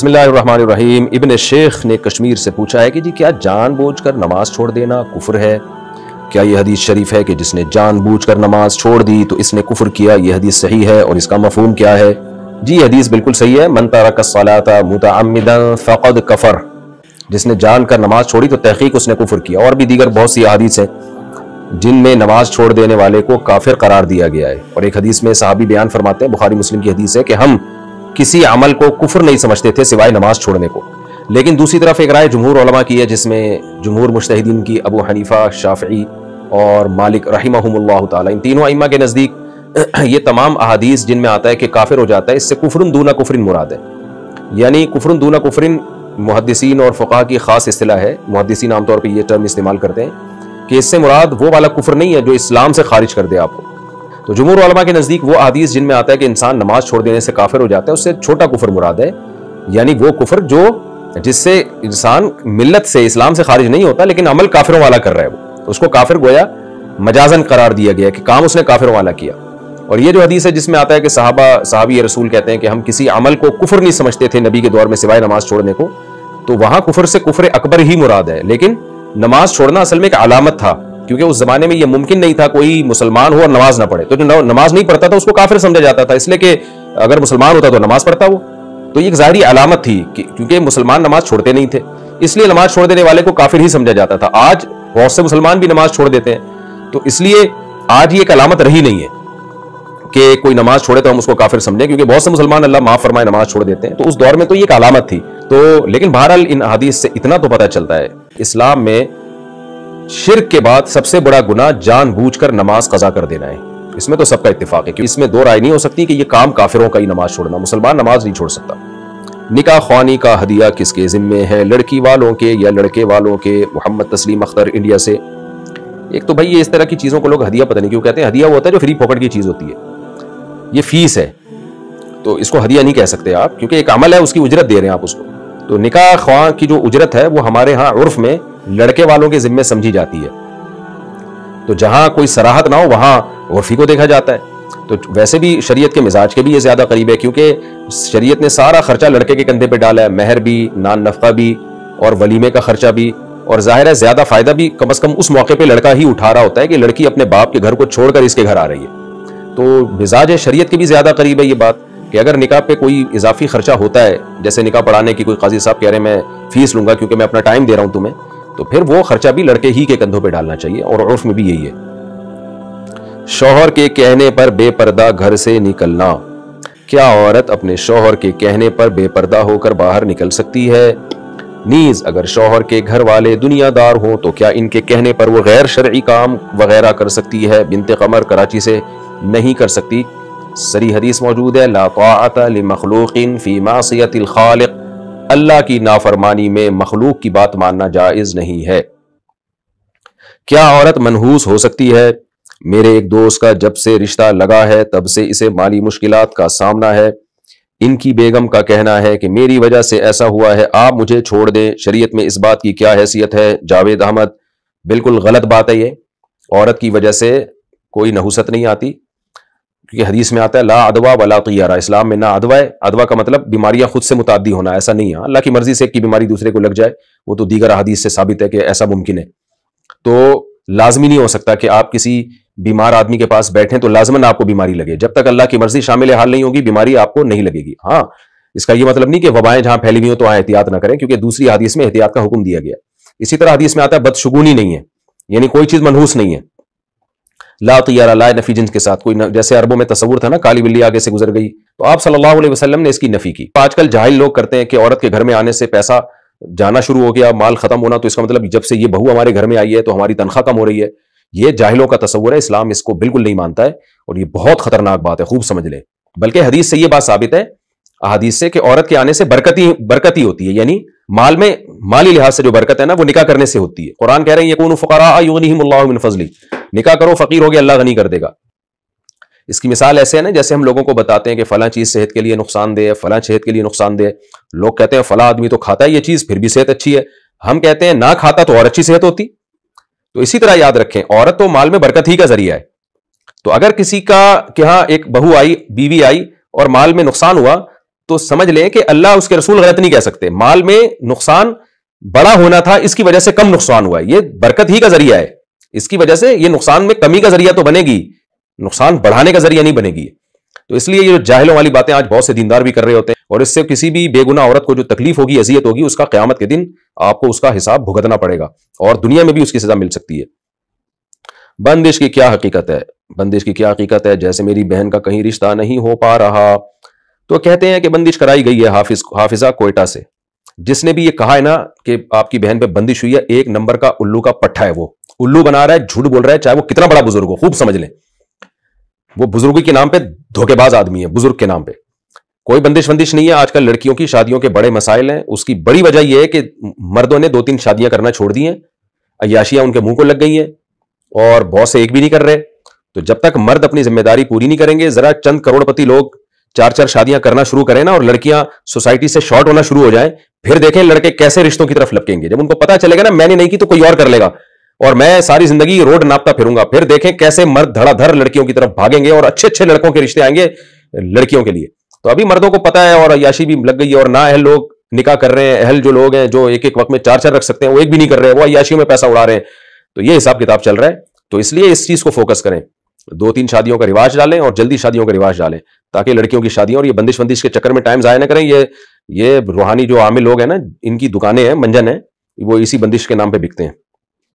بسم اللہ الرحمن الرحیم۔ ابن شیخ نے کشمیر سے پوچھا ہے کہ جی کیا جان بوجھ کر نماز چھوڑ دینا کفر ہے؟ کیا یہ حدیث شریف ہے کہ جس نے جان بوجھ کر نماز چھوڑ دی تو اس نے کفر کیا؟ یہ حدیث صحیح ہے اور اس کا مفہوم کیا ہے؟ جی یہ حدیث بالکل صحیح ہے، من ترک الصلاۃ متعمدا فقد کفر، جس نے جان کر نماز چھوڑی تو تحقیق اس نے کفر کیا۔ اور بھی دیگر بہت سی احادیث ہیں جن میں نماز چھوڑ دینے والے کو کافر قرار دیا گیا ہے۔ اور ایک حدیث میں صحابی بیان فرماتے ہیں، بخاری مسلم کی حدیث ہے کہ ہم کسی عمل کو کفر نہیں سمجھتے تھے سوائے نماز چھوڑنے کو۔ لیکن دوسری طرف ایک رائے جمہور علماء کی ہے جس میں جمہور مجتہدین کی ابو حنیفہ، شافعی اور مالک رحمہم اللہ تعالی، ان تینوں ائمہ کے نزدیک یہ تمام احادیث جن میں آتا ہے کہ کافر ہو جاتا ہے، اس سے کفرن دون کفرن مراد ہے۔ یعنی کفرن دون کفرن محدثین اور فقہاء کی خاص اصطلاح ہے، محدثین عام طور پہ یہ ٹرم استعمال کرتے ہیں کہ اس سے مراد وہ والا کفر نہیں ہے جو اسلام سے خارج کر دے آپ کو۔ تو جمہور علماء کے نزدیک وہ احادیث جن میں آتا ہے کہ انسان نماز چھوڑ دینے سے کافر ہو جاتا ہے، اس سے چھوٹا کفر مراد ہے، یعنی وہ کفر جو جس سے انسان ملت سے، اسلام سے خارج نہیں ہوتا لیکن عمل کافروں والا کر رہا ہے، وہ اس کو کافر گویا مجازن قرار دیا گیا کہ کام اس نے کافروں والا کیا۔ اور یہ جو حدیث ہے جس میں آتا ہے کہ صحابی رسول کہتے ہیں کہ ہم کسی عمل کو کفر نہیں سمجھتے تھے نبی کے دور میں سوائے نماز چھوڑنے کو، تو وہاں کفر سے کفر اکبر ہی مراد ہے، لیکن نماز چھوڑنا اصل میں ایک علامت تھا، کیونکہ اس زمانے میں یہ ممکن نہیں تھا کوئی مسلمان ہو اور نماز نہ پڑھے، تو جو نماز نہیں پڑھتا تھا اس کو کافر سمجھا جاتا تھا، اس لیے کہ اگر مسلمان ہوتا تو نماز پڑھتا وہ، تو یہ ایک ظاہری علامت تھی کیونکہ مسلمان نماز چھوڑتے نہیں تھے، اس لیے نماز چھوڑ دینے والے کو کافر ہی سمجھا جاتا تھا۔ آج بہت سے مسلمان بھی نماز چھوڑ دیتے ہیں، تو اس لیے آج یہ ایک علامت رہی نہیں ہے کہ کوئی نماز چھوڑے تو ہم اس کو کافر سمجھیں، کیونکہ بہت سے مسلمان اللہ معاف فرمائے نماز چھوڑ دیتے ہیں، تو اس دور میں تو یہ ایک علامت تھی۔ تو لیکن بہرحال ان احادیث سے اتنا تو پتہ چلتا ہے، اسلام میں شرک کے بعد سب سے بڑا گناہ جان بوجھ کر نماز قضا کر دینا ہے، اس میں تو سب کا اتفاق ہے کہ اس میں دو رائے نہیں ہو سکتی کہ یہ کام کافروں کا ہی نماز چھوڑنا، مسلمان نماز نہیں چھوڑ سکتا۔ نکاح خوانی کا ہدیہ کس کے ذمے ہے، لڑکی والوں کے یا لڑکے والوں کے؟ محمد تسلیم اختر انڈیا سے۔ ایک تو بھائی یہ اس طرح کی چیزوں کو لوگ ہدیہ پتہ نہیں کیوں کہتے ہیں، ہدیہ وہ ہوتا ہے جو فری پاکٹ کی چیز ہوتی ہے، یہ فیس ہے تو اس کو ہدیہ نہیں کہہ سکتے آپ، کیونکہ ایک عمل ہے، اس کی اجرت دے رہے ہیں آپ اس کو۔ تو نکاح خواہ کی جو اجرت ہے وہ ہمارے ہاں عرف میں لڑکے والوں کے ذمے سمجھی جاتی ہے، تو جہاں کوئی صراحت نہ ہو وہاں عرفی کو دیکھا جاتا ہے۔ تو ویسے بھی شریعت کے مزاج کے بھی یہ زیادہ قریب ہے، کیونکہ شریعت نے سارا خرچہ لڑکے کے کندھے پہ ڈالا ہے، مہر بھی، نان نفقہ بھی اور ولیمے کا خرچہ بھی، اور ظاہر ہے زیادہ فائدہ بھی کم از کم اس موقع پہ لڑکا ہی اٹھا رہا ہوتا ہے کہ لڑکی اپنے باپ کے گھر کو چھوڑ کر اس کے گھر آ رہی ہے۔ تو مزاج شریعت کے بھی زیادہ قریب ہے یہ بات کہ اگر نکاح پہ کوئی اضافی خرچہ ہوتا ہے، جیسے نکاح پڑھانے کی کوئی قاضی صاحب کہہ رہے ہیں میں فیس لوں گا کیونکہ میں اپنا ٹائم دے رہا ہوں تمہیں، تو پھر وہ خرچہ بھی لڑکے ہی کے کندھوں پہ ڈالنا چاہیے، اور عرف میں بھی یہی ہے۔ شوہر کے کہنے پر بے پردہ گھر سے نکلنا، کیا عورت اپنے شوہر کے کہنے پر بے پردہ ہو کر باہر نکل سکتی ہے؟ نیز اگر شوہر کے گھر والے دنیا دار ہوں تو کیا ان کے کہنے پر وہ غیر شرعی کام وغیرہ کر سکتی ہے؟ بنت قمر کراچی سے۔ نہیں کر سکتی، صریح حدیث موجود ہے، لا طاعت لمخلوق فی معصیت الخالق، اللہ کی نافرمانی میں مخلوق کی بات ماننا جائز نہیں ہے۔ کیا عورت منحوس ہو سکتی ہے؟ میرے ایک دوست کا جب سے رشتہ لگا ہے تب سے اسے مالی مشکلات کا سامنا ہے، ان کی بیگم کا کہنا ہے کہ میری وجہ سے ایسا ہوا ہے، آپ مجھے چھوڑ دیں، شریعت میں اس بات کی کیا حیثیت ہے؟ جاوید احمد۔ بالکل غلط بات ہے، یہ عورت کی وجہ سے کوئی نحوست نہیں آتی، کیونکہ حدیث میں آتا ہے لا عدوہ ولا طیارہ، اسلام میں نہ عدوہ ہے، عدوہ کا مطلب بیماریاں خود سے متعدی ہونا، ایسا نہیں ہے، اللہ کی مرضی سے ایک کی بیماری دوسرے کو لگ جائے، وہ تو دیگر احادیث سے ثابت ہے کہ ایسا ممکن ہے۔ تو لازمی نہیں ہو سکتا کہ آپ کسی بیمار آدمی کے پاس بیٹھیں تو لازماً آپ کو بیماری لگے، جب تک اللہ کی مرضی شامل حال نہیں ہوگی بیماری آپ کو نہیں لگے گی۔ ہاں اس کا یہ مطلب نہیں کہ وبائیں جہاں پھیلی ہوئی ہوں تو احتیاط نہ کریں، کیونکہ دوسری حدیث میں احتیاط کا حکم دیا گیا۔ اسی طرح حدیث میں آتا ہے بدشگونی نہیں ہے، یعنی کوئی چیز منحوس نہیں ہے، لا طیارہ، لا نفی جنس کے ساتھ کوئی، جیسے عربوں میں تصور تھا نا کالی بلی آگے سے گزر گئی، تو آپ صلی اللہ علیہ وسلم نے اس کی نفی کی۔ آج کل جاہل لوگ کرتے ہیں کہ عورت کے گھر میں آنے سے پیسہ جانا شروع ہو گیا، مال ختم ہونا، تو اس کا مطلب جب سے یہ بہو ہمارے گھر میں آئی ہے تو ہماری تنخواہ کم ہو رہی ہے۔ یہ جاہلوں کا تصور ہے، اسلام اس کو بالکل نہیں مانتا ہے، اور یہ بہت خطرناک بات ہے، خوب سمجھ لیں۔ بلکہ حدیث سے یہ بات ثابت ہے، احادیث سے، کہ عورت کے آنے سے برکتی ہوتی ہے، یعنی مال میں مالی لحاظ سے جو برکت ہے نا وہ نکاح کرنے سے ہوتی ہے۔ قرآن کہہ رہے ہیں یکونوا فقراء یغنیہم اللہ من فضلہ، نکاح کرو فقیر ہو گیا اللہ غنی کر دے گا۔ اس کی مثال ایسے ہے نا جیسے ہم لوگوں کو بتاتے ہیں کہ فلاں چیز صحت کے لیے نقصان دہ ہے، فلاں صحت کے لیے نقصان دہ ہے، لوگ کہتے ہیں فلاں آدمی تو کھاتا ہے یہ چیز پھر بھی صحت اچھی ہے، ہم کہتے ہیں نہ کھاتا تو اور اچھی صحت ہوتی۔ تو اسی طرح یاد رکھیں، عورت تو مال میں برکت ہی کا ذریعہ ہے، تو اگر کسی کا کہ ہاں ایک بہو آئی، بیوی آئی اور مال میں نقصان ہوا تو سمجھ لیں کہ اللہ اس کے رسول غلط نہیں کہہ سکتے. مال میں نقصان بڑا ہونا تھا, اس کی وجہ سے کم نقصان ہوا ہے, یہ برکت ہی کا ذریعہ ہے, اس کی وجہ سے یہ نقصان میں کمی کا ذریعہ تو بنے گی, نقصان بڑھانے کا ذریعہ نہیں بنے گی. تو اس لیے یہ جو جاہلوں والی باتیں آج بہت سے دیندار بھی کر رہے ہوتے ہیں, اور اس سے کسی بھی بے گناہ عورت کو جو تکلیف ہوگی, اذیت ہوگی, اس کا قیامت کے دن آپ کو اس کا حساب بھگتنا پڑے گا, اور دنیا میں بھی اس کی سزا مل سکتی ہے. بندش کی کیا حقیقت ہے؟ بندش کی کیا حقیقت ہے؟ جیسے میری بہن کا کہیں رشتہ نہیں ہو پا رہا تو کہتے ہیں کہ بندش کرائی گئی ہے حافظہ کوئٹہ سے. جس نے بھی یہ کہا ہے نا کہ آپ کی بہن پہ بندش ہوئی ہے, ایک نمبر کا الو کا پٹھا ہے, وہ الو بنا رہا ہے, جھوٹ بول رہا ہے, چاہے وہ کتنا بڑا بزرگ ہو. خوب سمجھ لیں, وہ بزرگی کے نام پہ دھوکے باز آدمی ہے, بزرگ کے نام پہ. کوئی بندش نہیں ہے. آج کل لڑکیوں کی شادیوں کے بڑے مسائل ہیں, اس کی بڑی وجہ یہ ہے کہ مردوں نے 2-3 شادیاں کرنا چھوڑ دی ہیں, عیاشیاں ان کے منہ کو لگ گئی ہیں, اور بہت سے ایک بھی نہیں کر رہے. تو جب تک مرد اپنی ذمہ داری پوری نہیں کریں گے, ذرا چند کروڑ پتی لوگ 4 شادیاں کرنا شروع کریں نا, اور لڑکیاں سوسائٹی سے شارٹ ہونا شروع ہو جائیں, پھر دیکھیں لڑکے کیسے رشتوں کی طرف لپکیں گے. جب ان کو پتا چلے گا نا میں نے نہیں کی تو کوئی اور کر لے گا, اور میں ساری زندگی روڈ ناپتا پھروں گا, پھر دیکھیں کیسے مرد دھڑا دھڑ لڑکیوں کی طرف بھاگیں گے, اور اچھے لڑکوں کے رشتے آئیں گے لڑکیوں کے لیے. تو ابھی مردوں کو پتا ہے, اور عیاشی بھی لگ گئی ہے, اور نہ اہل لوگ نکاح کر رہے ہیں. اہل جو لوگ ہیں جو ایک وقت میں 4 رکھ سکتے ہیں, وہ ایک بھی نہیں کر رہے, وہ عیاشیوں میں پیسہ اڑا رہے ہیں. تو یہ حساب کتاب چل رہا ہے. تو اس لیے اس چیز کو فوکس کریں, 2-3 شادیوں کا رواج ڈالیں, اور جلدی شادیوں کا رواج ڈالیں, تاکہ لڑکیوں کی شادیوں اور یہ بندش کے چکر میں ٹائم ضائع نہ کریں. یہ روحانی جو عامل لوگ ہیں نا, ان کی دکانیں ہیں, منجن ہیں, وہ اسی بندش کے نام پہ بکتے ہیں.